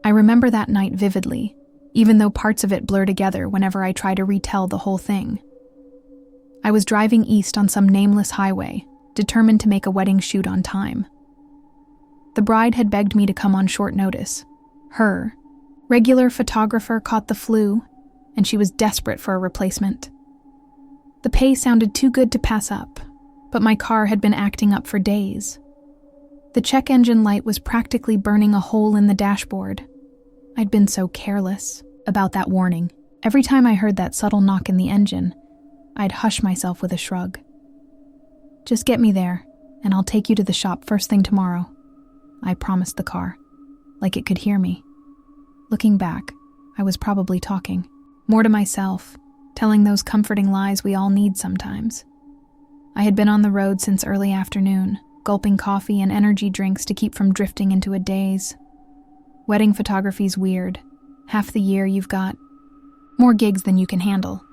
I remember that night vividly, even though parts of it blur together whenever I try to retell the whole thing. I was driving east on some nameless highway, determined to make a wedding shoot on time. The bride had begged me to come on short notice. Her regular photographer caught the flu, and she was desperate for a replacement. The pay sounded too good to pass up, but my car had been acting up for days. The check engine light was practically burning a hole in the dashboard. I'd been so careless about that warning. Every time I heard that subtle knock in the engine, I'd hush myself with a shrug. Just get me there, and I'll take you to the shop first thing tomorrow, I promised the car, like it could hear me. Looking back, I was probably talking more to myself, telling those comforting lies we all need sometimes. I had been on the road since early afternoon, gulping coffee and energy drinks to keep from drifting into a daze. Wedding photography's weird. Half the year you've got more gigs than you can handle,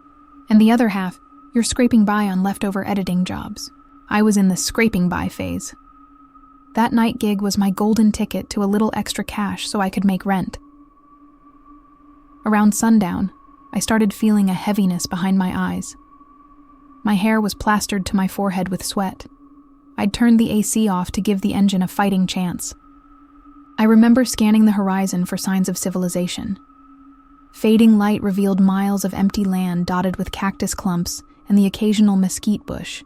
and the other half, you're scraping by on leftover editing jobs. I was in the scraping by phase. That night gig was my golden ticket to a little extra cash so I could make rent. Around sundown, I started feeling a heaviness behind my eyes. My hair was plastered to my forehead with sweat. I'd turned the AC off to give the engine a fighting chance. I remember scanning the horizon for signs of civilization. Fading light revealed miles of empty land dotted with cactus clumps and the occasional mesquite bush.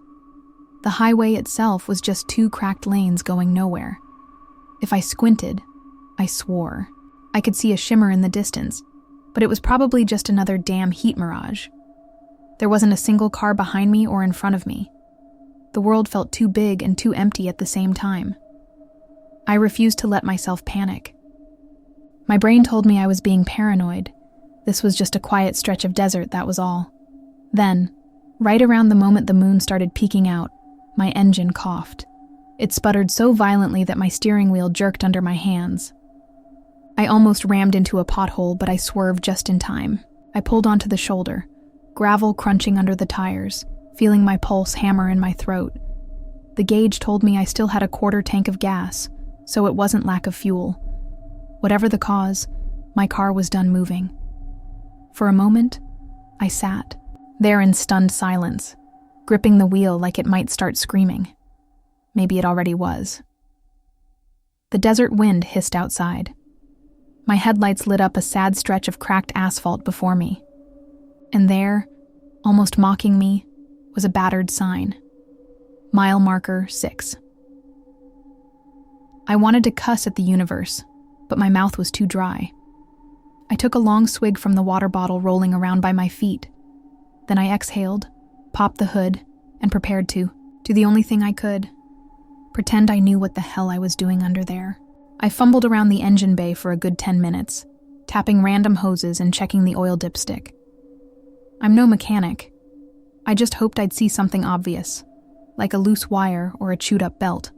The highway itself was just 2 cracked lanes going nowhere. If I squinted, I swore. I could see a shimmer in the distance, but it was probably just another damn heat mirage. There wasn't a single car behind me or in front of me. The world felt too big and too empty at the same time. I refused to let myself panic. My brain told me I was being paranoid. This was just a quiet stretch of desert, that was all. Then, right around the moment the moon started peeking out, my engine coughed. It sputtered so violently that my steering wheel jerked under my hands. I almost rammed into a pothole, but I swerved just in time. I pulled onto the shoulder, gravel crunching under the tires, feeling my pulse hammer in my throat. The gauge told me I still had a 1/4 tank of gas, so it wasn't lack of fuel. Whatever the cause, my car was done moving. For a moment, I sat there in stunned silence, gripping the wheel like it might start screaming. Maybe it already was. The desert wind hissed outside. My headlights lit up a sad stretch of cracked asphalt before me. And there, almost mocking me, was a battered sign. Mile marker 6. I wanted to cuss at the universe, but my mouth was too dry. I took a long swig from the water bottle rolling around by my feet. Then I exhaled, popped the hood, and prepared to do the only thing I could. Pretend I knew what the hell I was doing under there. I fumbled around the engine bay for a good 10 minutes, tapping random hoses and checking the oil dipstick. I'm no mechanic. I just hoped I'd see something obvious, like a loose wire or a chewed-up belt.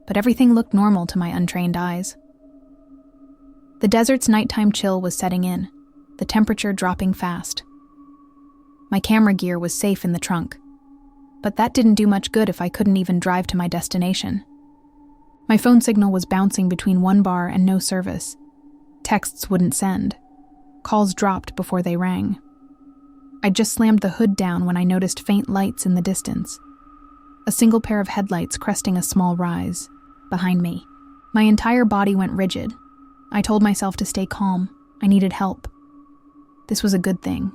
But everything looked normal to my untrained eyes. The desert's nighttime chill was setting in, the temperature dropping fast. My camera gear was safe in the trunk, but that didn't do much good if I couldn't even drive to my destination. My phone signal was bouncing between one bar and no service. Texts wouldn't send. Calls dropped before they rang. I just slammed the hood down when I noticed faint lights in the distance. A single pair of headlights cresting a small rise behind me. My entire body went rigid. I told myself to stay calm. I needed help. This was a good thing.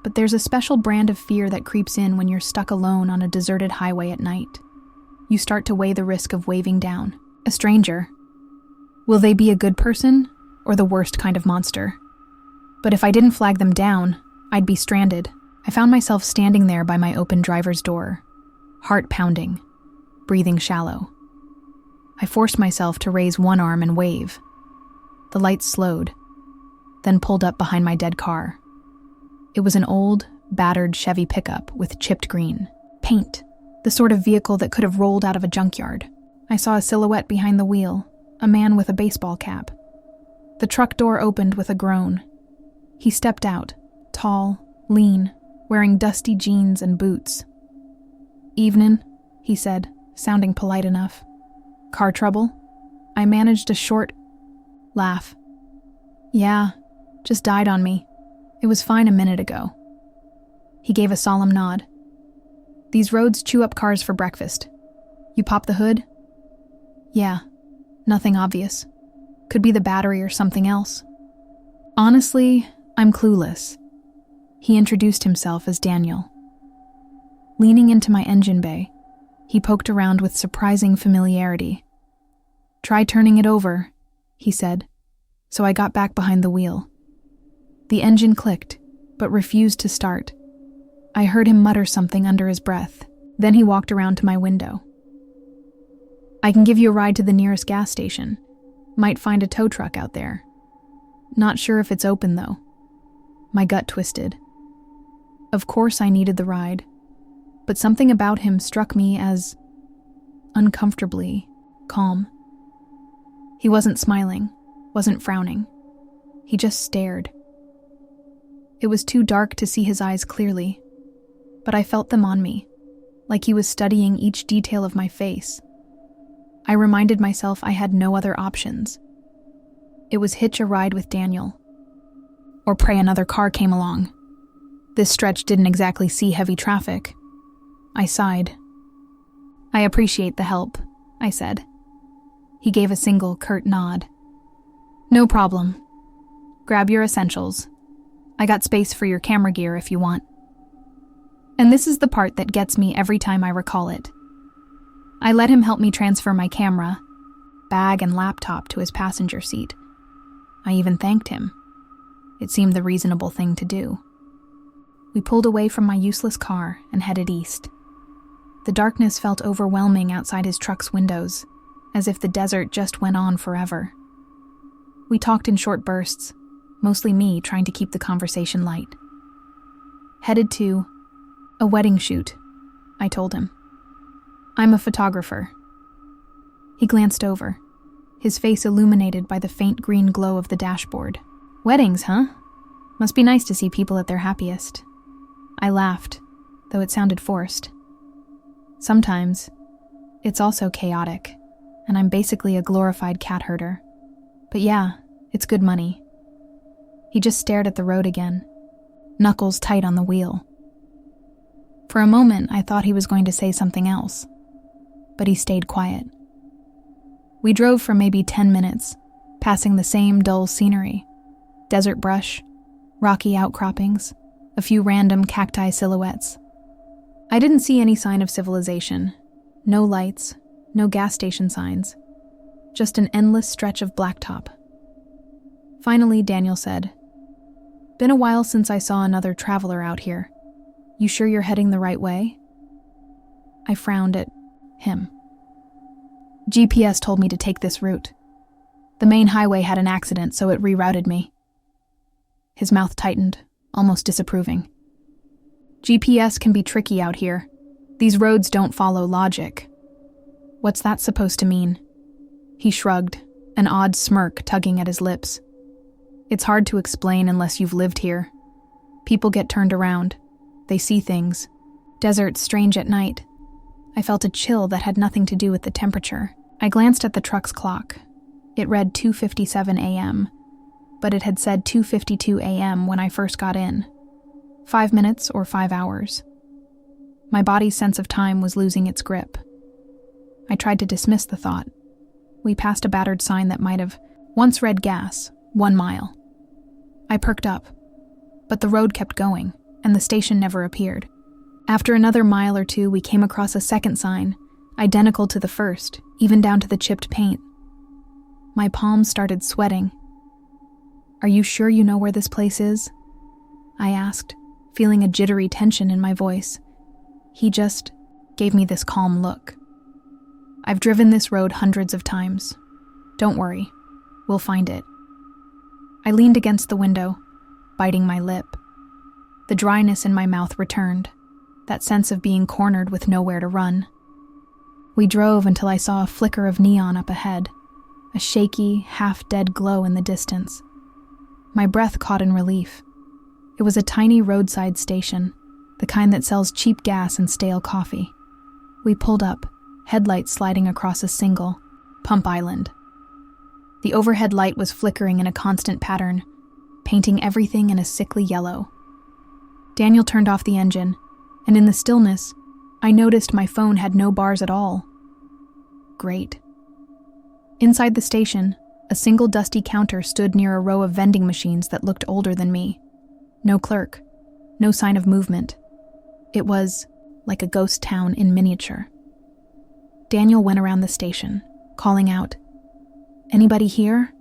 But there's a special brand of fear that creeps in when you're stuck alone on a deserted highway at night. You start to weigh the risk of waving down a stranger. Will they be a good person or the worst kind of monster? But if I didn't flag them down, I'd be stranded. I found myself standing there by my open driver's door, heart pounding, breathing shallow. I forced myself to raise one arm and wave. The lights slowed, then pulled up behind my dead car. It was an old, battered Chevy pickup with chipped green paint, the sort of vehicle that could have rolled out of a junkyard. I saw a silhouette behind the wheel, a man with a baseball cap. The truck door opened with a groan. He stepped out, tall, lean, wearing dusty jeans and boots. "Evenin'," he said, sounding polite enough. "Car trouble?" I managed a short, Laugh. Yeah, just died on me. It was fine a minute ago. He gave a solemn nod. These roads chew up cars for breakfast. You pop the hood? Yeah, nothing obvious. Could be the battery or something else. Honestly, I'm clueless. He introduced himself as Daniel. Leaning into my engine bay, he poked around with surprising familiarity. Try turning it over, he said, so I got back behind the wheel. The engine clicked, but refused to start. I heard him mutter something under his breath. Then he walked around to my window. I can give you a ride to the nearest gas station. Might find a tow truck out there. Not sure if it's open, though. My gut twisted. Of course I needed the ride, but something about him struck me as uncomfortably calm. He wasn't smiling, wasn't frowning. He just stared. It was too dark to see his eyes clearly, but I felt them on me, like he was studying each detail of my face. I reminded myself I had no other options. It was hitch a ride with Daniel, or pray another car came along. This stretch didn't exactly see heavy traffic. I sighed. I appreciate the help, I said. He gave a single, curt nod. No problem. Grab your essentials. I got space for your camera gear if you want. And this is the part that gets me every time I recall it. I let him help me transfer my camera, bag, and laptop to his passenger seat. I even thanked him. It seemed the reasonable thing to do. We pulled away from my useless car and headed east. The darkness felt overwhelming outside his truck's windows, as if the desert just went on forever. We talked in short bursts, mostly me trying to keep the conversation light. Headed to a wedding shoot, I told him. I'm a photographer. He glanced over, his face illuminated by the faint green glow of the dashboard. Weddings, huh? Must be nice to see people at their happiest. I laughed, though it sounded forced. Sometimes, it's also chaotic, and I'm basically a glorified cat herder. But yeah, it's good money. He just stared at the road again, knuckles tight on the wheel. For a moment, I thought he was going to say something else, but he stayed quiet. We drove for maybe 10 minutes, passing the same dull scenery. Desert brush, rocky outcroppings, a few random cacti silhouettes. I didn't see any sign of civilization. No lights, no gas station signs. Just an endless stretch of blacktop. Finally, Daniel said, "Been a while since I saw another traveler out here. You sure you're heading the right way?" I frowned at him. GPS told me to take this route. The main highway had an accident, so it rerouted me. His mouth tightened, almost disapproving. GPS can be tricky out here. These roads don't follow logic. What's that supposed to mean? He shrugged, an odd smirk tugging at his lips. It's hard to explain unless you've lived here. People get turned around. They see things. Desert's strange at night. I felt a chill that had nothing to do with the temperature. I glanced at the truck's clock. It read 2:57 a.m., but it had said 2:52 a.m. when I first got in. 5 minutes or 5 hours. My body's sense of time was losing its grip. I tried to dismiss the thought. We passed a battered sign that might have once read gas, 1 mile. I perked up, but the road kept going, and the station never appeared. After another mile or two, we came across a second sign, identical to the first, even down to the chipped paint. My palms started sweating. "Are you sure you know where this place is?" I asked, feeling a jittery tension in my voice. He just gave me this calm look. "I've driven this road hundreds of times. Don't worry, we'll find it." I leaned against the window, biting my lip. The dryness in my mouth returned, that sense of being cornered with nowhere to run. We drove until I saw a flicker of neon up ahead, a shaky, half-dead glow in the distance. My breath caught in relief. It was a tiny roadside station, the kind that sells cheap gas and stale coffee. We pulled up, headlights sliding across a single, pump island. The overhead light was flickering in a constant pattern, painting everything in a sickly yellow. Daniel turned off the engine, and in the stillness, I noticed my phone had no bars at all. Great. Inside the station, a single dusty counter stood near a row of vending machines that looked older than me. No clerk, no sign of movement. It was like a ghost town in miniature. Daniel went around the station, calling out, "Anybody here?"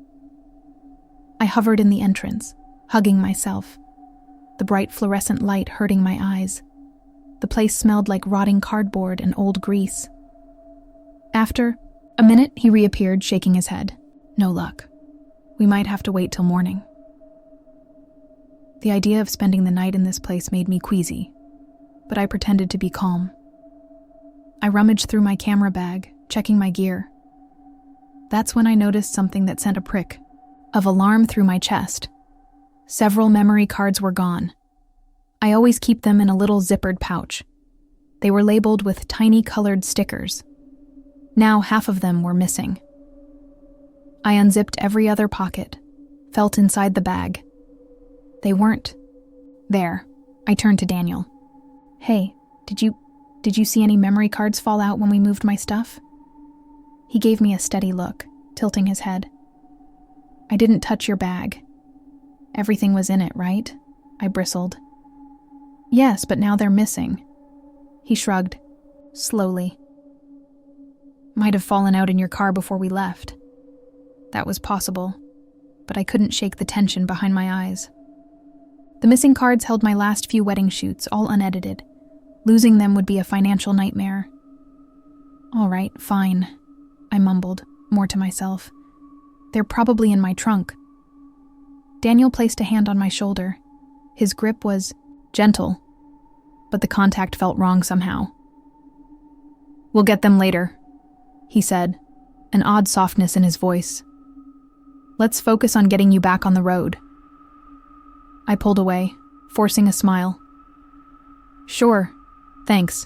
I hovered in the entrance, hugging myself, the bright fluorescent light hurting my eyes. The place smelled like rotting cardboard and old grease. After a minute, he reappeared, shaking his head. No luck. We might have to wait till morning. The idea of spending the night in this place made me queasy, but I pretended to be calm. I rummaged through my camera bag, checking my gear. That's when I noticed something that sent a prick of alarm through my chest. Several memory cards were gone. I always keep them in a little zippered pouch. They were labeled with tiny colored stickers. Now half of them were missing. I unzipped every other pocket, felt inside the bag. They weren't there. I turned to Daniel. "Hey, did you see any memory cards fall out when we moved my stuff?" He gave me a steady look, tilting his head. "I didn't touch your bag. Everything was in it, right?" I bristled. "Yes, but now they're missing." He shrugged, slowly. "Might have fallen out in your car before we left." That was possible, but I couldn't shake the tension behind my eyes. The missing cards held my last few wedding shoots, all unedited. Losing them would be a financial nightmare. "All right, fine," I mumbled, more to myself. "They're probably in my trunk." Daniel placed a hand on my shoulder. His grip was gentle, but the contact felt wrong somehow. "We'll get them later," he said, an odd softness in his voice. "Let's focus on getting you back on the road." I pulled away, forcing a smile. "Sure, thanks."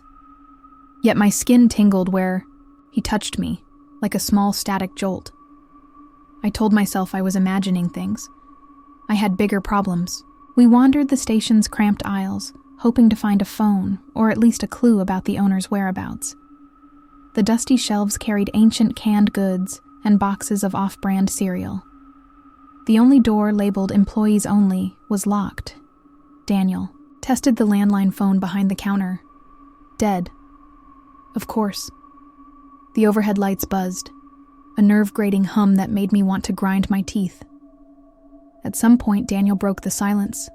Yet my skin tingled where he touched me, like a small static jolt. I told myself I was imagining things. I had bigger problems. We wandered the station's cramped aisles, hoping to find a phone, or at least a clue about the owner's whereabouts. The dusty shelves carried ancient canned goods and boxes of off-brand cereal. The only door labeled "Employees Only" was locked. Daniel tested the landline phone behind the counter. Dead. Of course. The overhead lights buzzed, a nerve-grating hum that made me want to grind my teeth. At some point, Daniel broke the silence.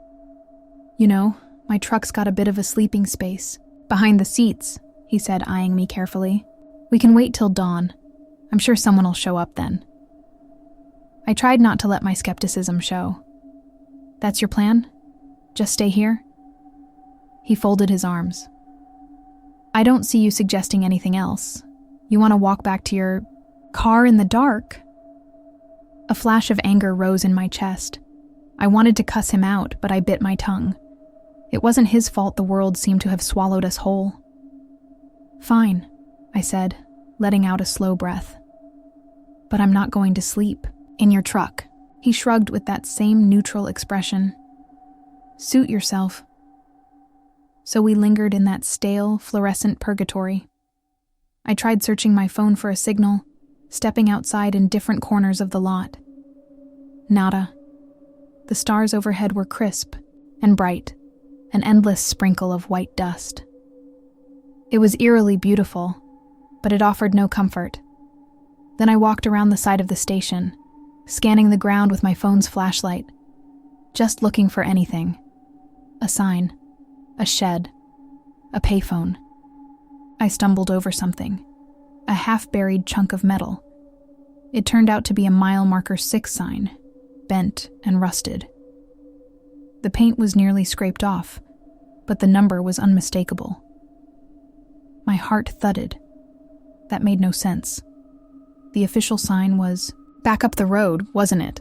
"You know, my truck's got a bit of a sleeping space. Behind the seats," he said, eyeing me carefully. "We can wait till dawn. I'm sure someone will show up then." I tried not to let my skepticism show. "That's your plan? Just stay here?" He folded his arms. "I don't see you suggesting anything else. You want to walk back to your car in the dark?" A flash of anger rose in my chest. I wanted to cuss him out, but I bit my tongue. It wasn't his fault the world seemed to have swallowed us whole. "Fine," I said, letting out a slow breath. "But I'm not going to sleep in your truck." He shrugged with that same neutral expression. "Suit yourself." So we lingered in that stale, fluorescent purgatory. I tried searching my phone for a signal, stepping outside in different corners of the lot. Nada. The stars overhead were crisp and bright, an endless sprinkle of white dust. It was eerily beautiful, but it offered no comfort. Then I walked around the side of the station, scanning the ground with my phone's flashlight, just looking for anything. A sign, a shed, a payphone. I stumbled over something, a half-buried chunk of metal. It turned out to be a mile marker 6 sign, bent and rusted. The paint was nearly scraped off, but the number was unmistakable. My heart thudded. That made no sense. The official sign was back up the road, wasn't it?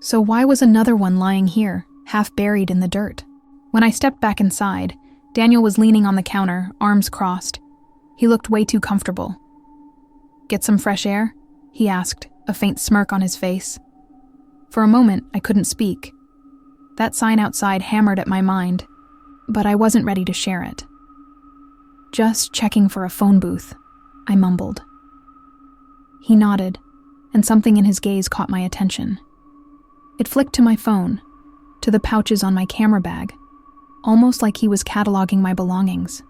So why was another one lying here, half buried in the dirt? When I stepped back inside, Daniel was leaning on the counter, arms crossed. He looked way too comfortable. "Get some fresh air?" he asked, a faint smirk on his face. For a moment, I couldn't speak. That sign outside hammered at my mind, but I wasn't ready to share it. "Just checking for a phone booth," I mumbled. He nodded, and something in his gaze caught my attention. It flicked to my phone, to the pouches on my camera bag, almost like he was cataloging my belongings.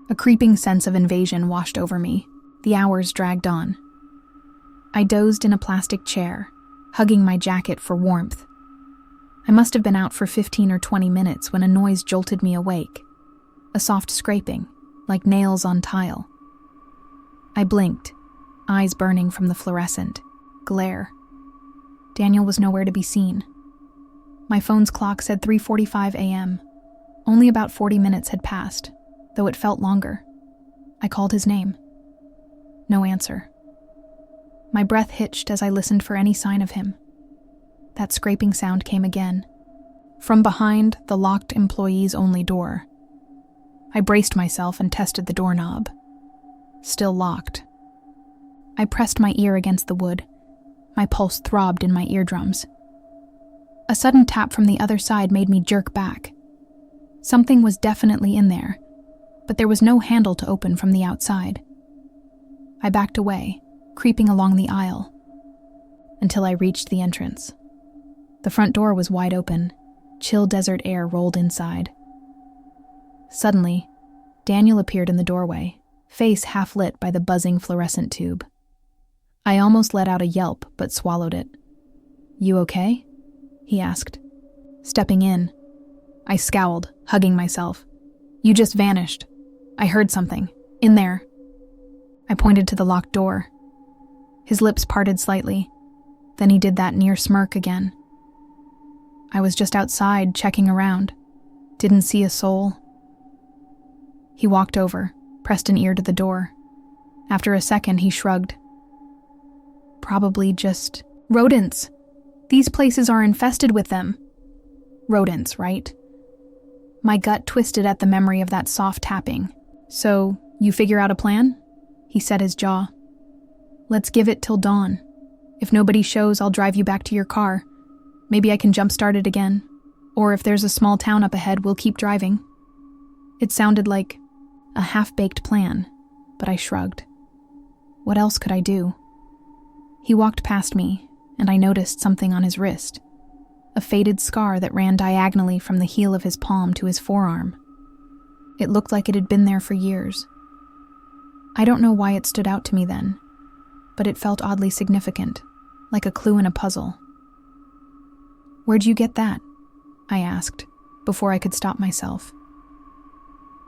A creeping sense of invasion washed over me. The hours dragged on. I dozed in a plastic chair, hugging my jacket for warmth. I must have been out for 15 or 20 minutes when a noise jolted me awake. A soft scraping, like nails on tile. I blinked, eyes burning from the fluorescent glare. Daniel was nowhere to be seen. My phone's clock said 3:45 a.m. Only about 40 minutes had passed, though it felt longer. I called his name. No answer. My breath hitched as I listened for any sign of him. That scraping sound came again, from behind the locked employees-only door. I braced myself and tested the doorknob. Still locked. I pressed my ear against the wood. My pulse throbbed in my eardrums. A sudden tap from the other side made me jerk back. Something was definitely in there, but there was no handle to open from the outside. I backed away, creeping along the aisle, until I reached the entrance. The front door was wide open. Chill desert air rolled inside. Suddenly, Daniel appeared in the doorway, face half lit by the buzzing fluorescent tube. I almost let out a yelp, but swallowed it. "You okay?" he asked. Stepping in, I scowled, hugging myself. "You just vanished. I heard something. In there." I pointed to the locked door. His lips parted slightly. Then he did that near smirk again. "I was just outside, checking around. Didn't see a soul." He walked over, pressed an ear to the door. After a second, he shrugged. "Probably just rodents. These places are infested with them." Rodents, right? My gut twisted at the memory of that soft tapping. "So, you figure out a plan?" He set his jaw. "Let's give it till dawn. If nobody shows, I'll drive you back to your car. Maybe I can jumpstart it again. Or if there's a small town up ahead, we'll keep driving." It sounded like a half-baked plan, but I shrugged. What else could I do? He walked past me, and I noticed something on his wrist. A faded scar that ran diagonally from the heel of his palm to his forearm. It looked like it had been there for years. I don't know why it stood out to me then, but it felt oddly significant, like a clue in a puzzle. "Where'd you get that?" I asked, before I could stop myself.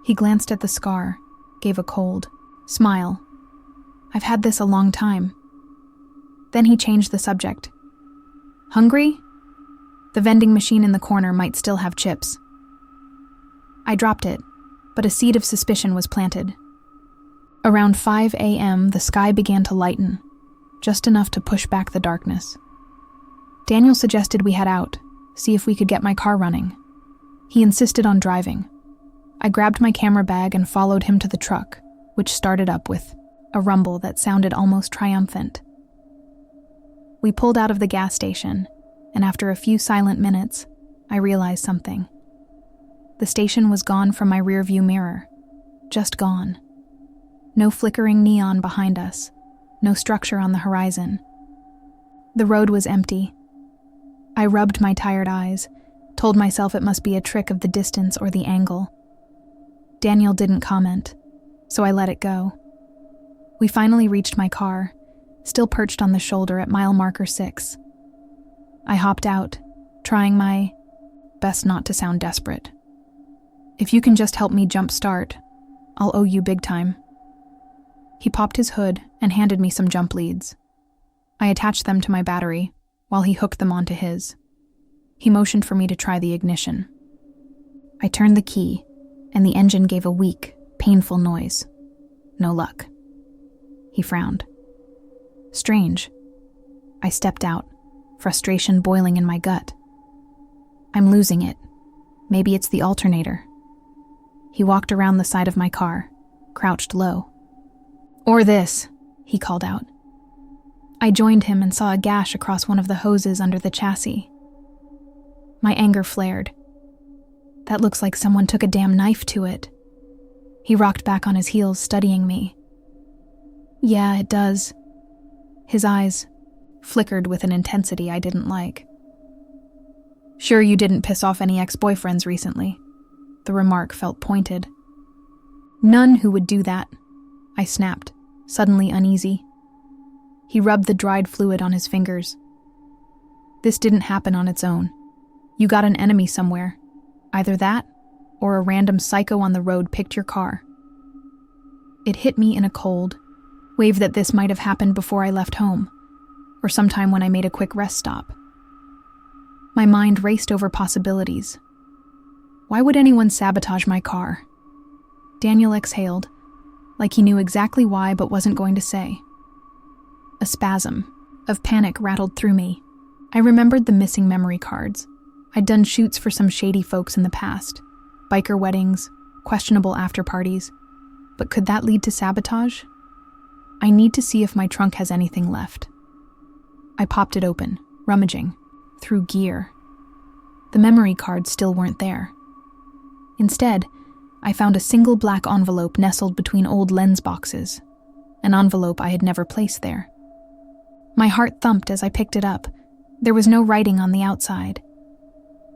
He glanced at the scar, gave a cold smile. "I've had this a long time." Then he changed the subject. "Hungry? The vending machine in the corner might still have chips." I dropped it, but a seed of suspicion was planted. Around 5 a.m., the sky began to lighten, just enough to push back the darkness. Daniel suggested we head out, see if we could get my car running. He insisted on driving. I grabbed my camera bag and followed him to the truck, which started up with a rumble that sounded almost triumphant. We pulled out of the gas station, and after a few silent minutes, I realized something. The station was gone from my rearview mirror. Just gone. No flickering neon behind us. No structure on the horizon. The road was empty. I rubbed my tired eyes, told myself it must be a trick of the distance or the angle. Daniel didn't comment, so I let it go. We finally reached my car, still perched on the shoulder at mile marker 6. I hopped out, trying my best not to sound desperate. "If you can just help me jump start, I'll owe you big time." He popped his hood and handed me some jump leads. I attached them to my battery, while he hooked them onto his. He motioned for me to try the ignition. I turned the key, and the engine gave a weak, painful noise. No luck. He frowned. Strange. I stepped out, frustration boiling in my gut. I'm losing it. Maybe it's the alternator. He walked around the side of my car, crouched low. "Or this," he called out. I joined him and saw a gash across one of the hoses under the chassis. My anger flared. That looks like someone took a damn knife to it. He rocked back on his heels, studying me. Yeah, it does. His eyes flickered with an intensity I didn't like. Sure you didn't piss off any ex-boyfriends recently? The remark felt pointed. None who would do that, I snapped, suddenly uneasy. He rubbed the dried fluid on his fingers. This didn't happen on its own. You got an enemy somewhere. Either that, or a random psycho on the road picked your car. It hit me in a cold wave that this might have happened before I left home, or sometime when I made a quick rest stop. My mind raced over possibilities. Why would anyone sabotage my car? Daniel exhaled, like he knew exactly why but wasn't going to say. A spasm of panic rattled through me. I remembered the missing memory cards. I'd done shoots for some shady folks in the past. Biker weddings, questionable after-parties. But could that lead to sabotage? I need to see if my trunk has anything left. I popped it open, rummaging, through gear. The memory cards still weren't there. Instead, I found a single black envelope nestled between old lens boxes, an envelope I had never placed there. My heart thumped as I picked it up. There was no writing on the outside.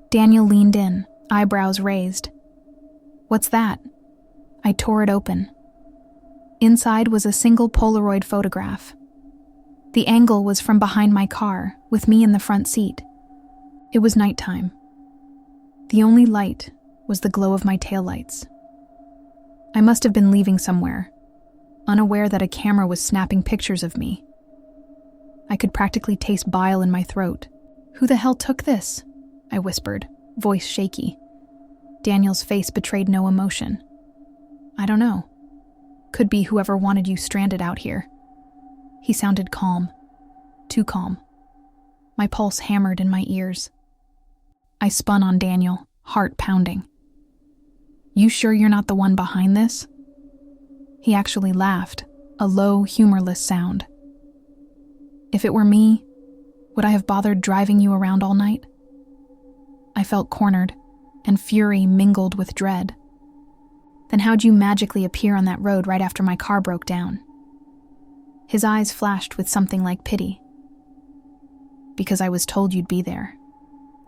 Daniel leaned in, eyebrows raised. What's that? I tore it open. Inside was a single Polaroid photograph. The angle was from behind my car, with me in the front seat. It was nighttime. The only light was the glow of my taillights. I must have been leaving somewhere, unaware that a camera was snapping pictures of me. I could practically taste bile in my throat. Who the hell took this? I whispered, voice shaky. Daniel's face betrayed no emotion. I don't know. Could be whoever wanted you stranded out here. He sounded calm. Too calm. My pulse hammered in my ears. I spun on Daniel, heart pounding. You sure you're not the one behind this? He actually laughed, a low, humorless sound. If it were me, would I have bothered driving you around all night? I felt cornered, and fury mingled with dread. Then how'd you magically appear on that road right after my car broke down? His eyes flashed with something like pity. Because I was told you'd be there.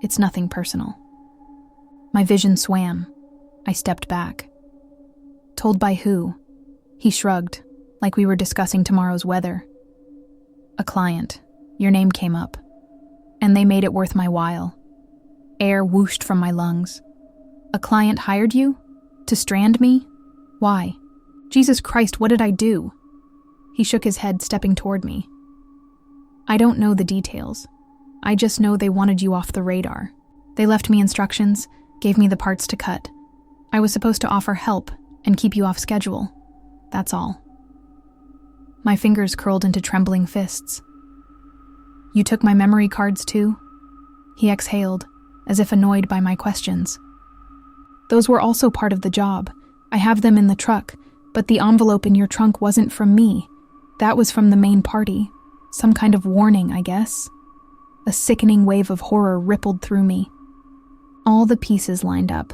It's nothing personal. My vision swam. I stepped back. Told by who? He shrugged, like we were discussing tomorrow's weather. A client. Your name came up. And they made it worth my while. Air whooshed from my lungs. A client hired you? To strand me? Why? Jesus Christ, what did I do? He shook his head, stepping toward me. I don't know the details. I just know they wanted you off the radar. They left me instructions, gave me the parts to cut. I was supposed to offer help and keep you off schedule. That's all. My fingers curled into trembling fists. You took my memory cards too? He exhaled, as if annoyed by my questions. Those were also part of the job. I have them in the truck, but the envelope in your trunk wasn't from me. That was from the main party. Some kind of warning, I guess. A sickening wave of horror rippled through me. All the pieces lined up.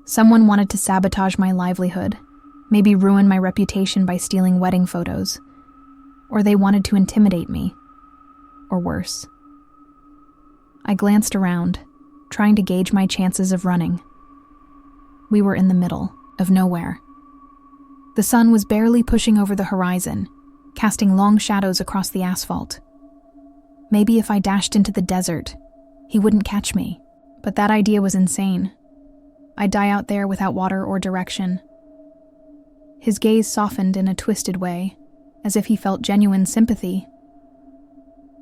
Someone wanted to sabotage my livelihood, maybe ruin my reputation by stealing wedding photos. Or they wanted to intimidate me. Or worse. I glanced around, trying to gauge my chances of running. We were in the middle of nowhere. The sun was barely pushing over the horizon, casting long shadows across the asphalt. Maybe if I dashed into the desert, he wouldn't catch me, but that idea was insane. I'd die out there without water or direction. His gaze softened in a twisted way, as if he felt genuine sympathy.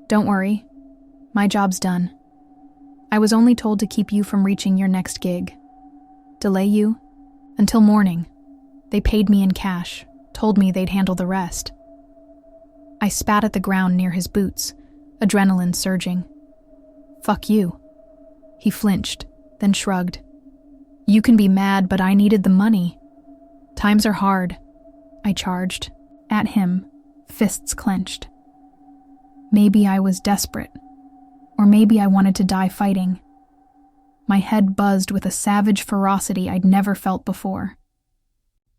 Don't worry, my job's done. I was only told to keep you from reaching your next gig. Delay you? Until morning. They paid me in cash, told me they'd handle the rest. I spat at the ground near his boots, adrenaline surging. Fuck you. He flinched, then shrugged. You can be mad, but I needed the money. Times are hard. I charged, at him, fists clenched. Maybe I was desperate, or maybe I wanted to die fighting. My head buzzed with a savage ferocity I'd never felt before.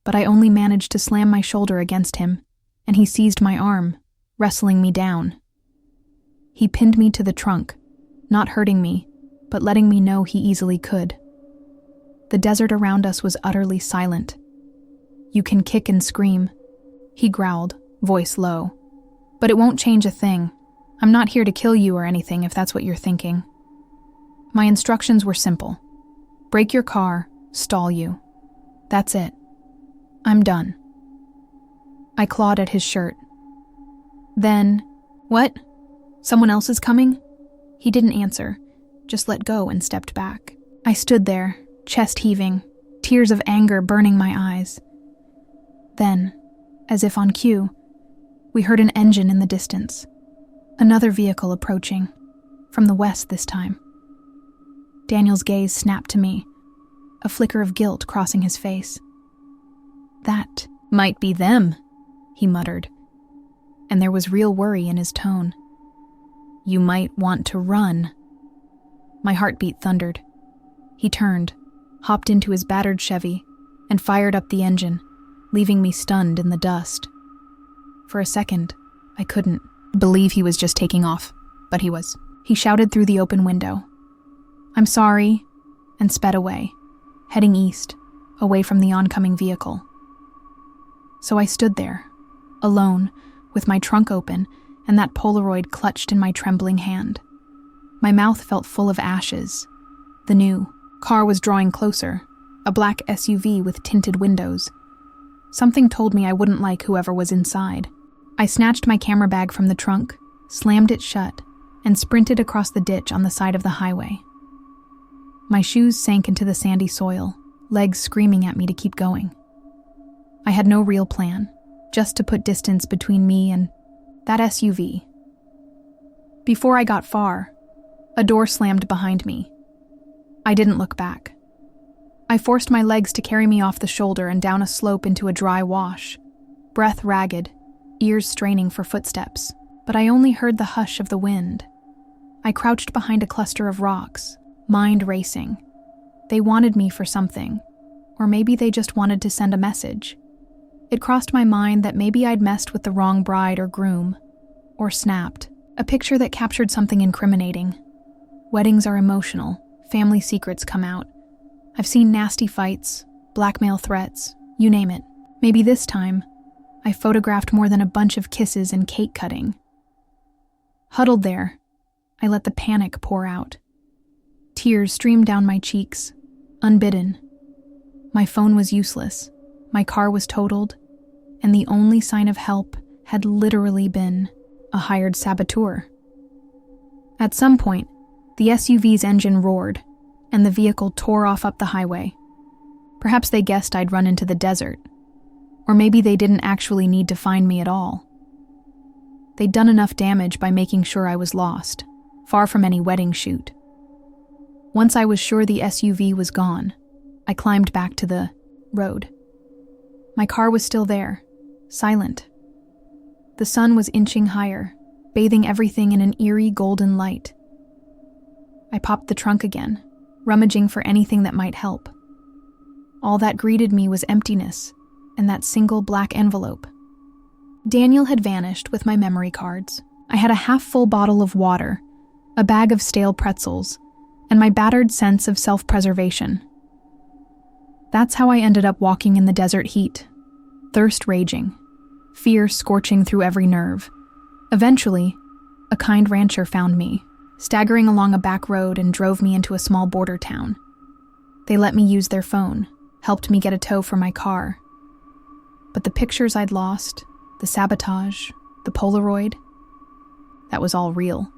But I only managed to slam my shoulder against him, and he seized my arm, wrestling me down. He pinned me to the trunk, not hurting me, but letting me know he easily could. The desert around us was utterly silent. "You can kick and scream," he growled, voice low. "But it won't change a thing. I'm not here to kill you or anything, if that's what you're thinking." My instructions were simple. Break your car, stall you. That's it. I'm done. I clawed at his shirt. Then, "What? Someone else is coming?" He didn't answer, just let go and stepped back. I stood there, chest heaving, tears of anger burning my eyes. Then, as if on cue, we heard an engine in the distance. Another vehicle approaching, from the west this time. Daniel's gaze snapped to me, a flicker of guilt crossing his face. "That might be them," he muttered, and there was real worry in his tone. "You might want to run." My heartbeat thundered. He turned, hopped into his battered Chevy, and fired up the engine, leaving me stunned in the dust. For a second, I couldn't believe he was just taking off, but he was. He shouted through the open window, "I'm sorry," and sped away, heading east, away from the oncoming vehicle. So I stood there, alone, with my trunk open and that Polaroid clutched in my trembling hand. My mouth felt full of ashes. The new car was drawing closer, a black SUV with tinted windows. Something told me I wouldn't like whoever was inside. I snatched my camera bag from the trunk, slammed it shut, and sprinted across the ditch on the side of the highway. My shoes sank into the sandy soil, legs screaming at me to keep going. I had no real plan, just to put distance between me and that SUV. Before I got far, a door slammed behind me. I didn't look back. I forced my legs to carry me off the shoulder and down a slope into a dry wash, breath ragged, ears straining for footsteps, but I only heard the hush of the wind. I crouched behind a cluster of rocks, mind racing. They wanted me for something, or maybe they just wanted to send a message. It crossed my mind that maybe I'd messed with the wrong bride or groom, or snapped, a picture that captured something incriminating. Weddings are emotional, family secrets come out. I've seen nasty fights, blackmail threats, you name it. Maybe this time, I photographed more than a bunch of kisses and cake cutting. Huddled there, I let the panic pour out. Tears streamed down my cheeks, unbidden. My phone was useless, my car was totaled, and the only sign of help had literally been a hired saboteur. At some point, the SUV's engine roared, and the vehicle tore off up the highway. Perhaps they guessed I'd run into the desert, or maybe they didn't actually need to find me at all. They'd done enough damage by making sure I was lost, far from any wedding shoot. Once I was sure the SUV was gone, I climbed back to the road. My car was still there, silent. The sun was inching higher, bathing everything in an eerie golden light. I popped the trunk again, rummaging for anything that might help. All that greeted me was emptiness and that single black envelope. Daniel had vanished with my memory cards. I had a half-full bottle of water, a bag of stale pretzels, and my battered sense of self-preservation. That's how I ended up walking in the desert heat, thirst raging, fear scorching through every nerve. Eventually, a kind rancher found me, staggering along a back road, and drove me into a small border town. They let me use their phone, helped me get a tow for my car. But the pictures I'd lost, the sabotage, the Polaroid, that was all real,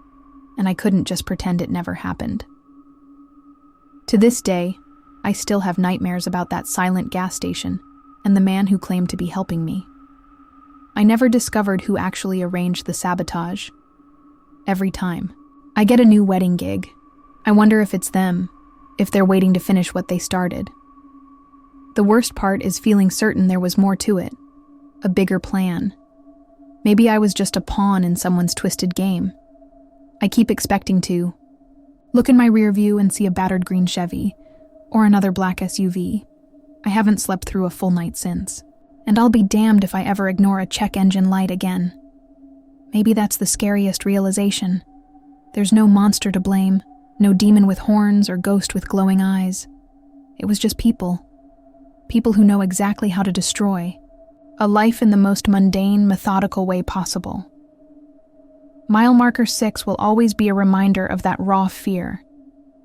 and I couldn't just pretend it never happened. To this day, I still have nightmares about that silent gas station and the man who claimed to be helping me. I never discovered who actually arranged the sabotage. Every time I get a new wedding gig, I wonder if it's them, if they're waiting to finish what they started. The worst part is feeling certain there was more to it, a bigger plan. Maybe I was just a pawn in someone's twisted game. I keep expecting to look in my rear view and see a battered green Chevy, or another black SUV. I haven't slept through a full night since, and I'll be damned if I ever ignore a check engine light again. Maybe that's the scariest realization. There's no monster to blame, no demon with horns or ghost with glowing eyes. It was just people. People who know exactly how to destroy. A life in the most mundane, methodical way possible. Mile marker 6 will always be a reminder of that raw fear,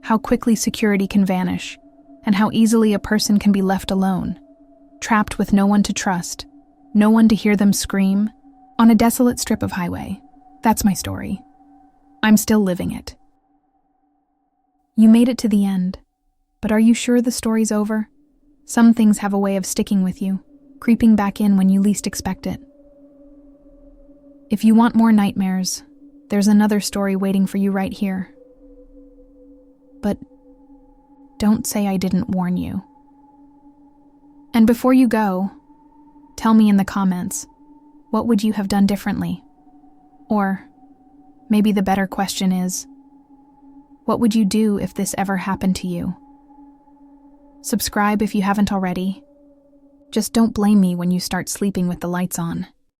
how quickly security can vanish, and how easily a person can be left alone, trapped with no one to trust, no one to hear them scream, on a desolate strip of highway. That's my story. I'm still living it. You made it to the end, but are you sure the story's over? Some things have a way of sticking with you, creeping back in when you least expect it. If you want more nightmares, there's another story waiting for you right here. But don't say I didn't warn you. And before you go, tell me in the comments, what would you have done differently? Or maybe the better question is, what would you do if this ever happened to you? Subscribe if you haven't already. Just don't blame me when you start sleeping with the lights on.